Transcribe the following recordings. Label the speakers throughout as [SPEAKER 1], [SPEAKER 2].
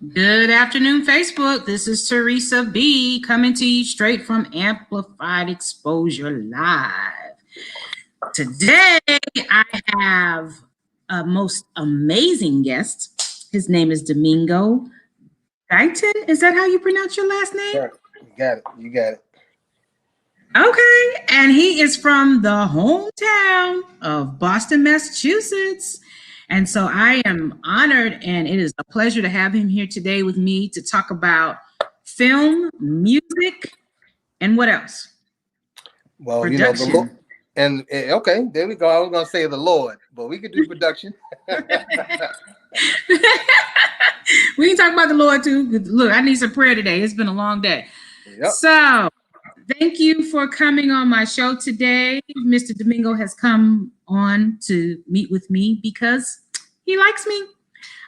[SPEAKER 1] Good afternoon, Facebook. This is Teresa B coming to you straight from Amplified Exposure Live. Today, I have a most amazing guest. His name is Domingo. Guyton, is that how you pronounce your last name?
[SPEAKER 2] Yeah, you got it. You got it.
[SPEAKER 1] Okay, and he is from the hometown of Boston, Massachusetts. And so I am honored and it is a pleasure to have him here today with me to talk about film, music, and what else?
[SPEAKER 2] Well,
[SPEAKER 1] Production.
[SPEAKER 2] the Lord, and okay, there we go. I was gonna say the Lord, but we could do production.
[SPEAKER 1] We can talk about the Lord too. Look, I need some prayer today. It's been a long day.
[SPEAKER 2] Yep.
[SPEAKER 1] So thank you for coming on my show today. Mr. Domingo has come on to meet with me because he likes me.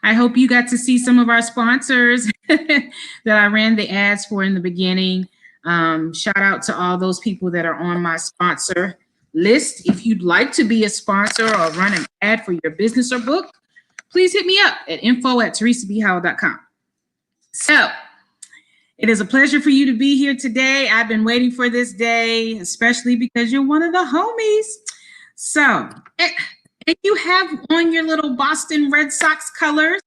[SPEAKER 1] I hope you got to see some of our sponsors that I ran the ads for in the beginning. Shout out to all those people that are on my sponsor list. If you'd like to be a sponsor or run an ad for your business or book, please hit me up at info@teresabhowell.com. So it is a pleasure for you to be here today. I've been waiting for this day, especially because you're one of the homies. So, and you have on your little Boston Red Sox colors.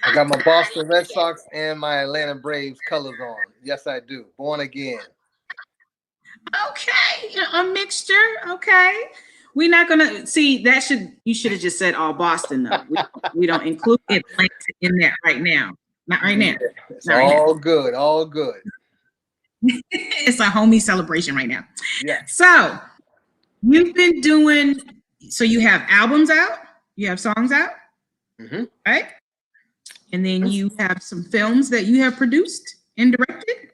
[SPEAKER 2] I got my Boston Red Sox and my Atlanta Braves colors on. Yes, I do. Born again.
[SPEAKER 1] Okay, a mixture. Okay. We're not gonna see that. You should have just said all Boston though. We don't include Atlanta in that right now. Not right now.
[SPEAKER 2] It's all good. All good.
[SPEAKER 1] It's a homie celebration right now.
[SPEAKER 2] Yeah.
[SPEAKER 1] So you've been doing. So you have albums out. You have songs out.
[SPEAKER 2] Mm-hmm.
[SPEAKER 1] Right. And then you have some films that you have produced and directed.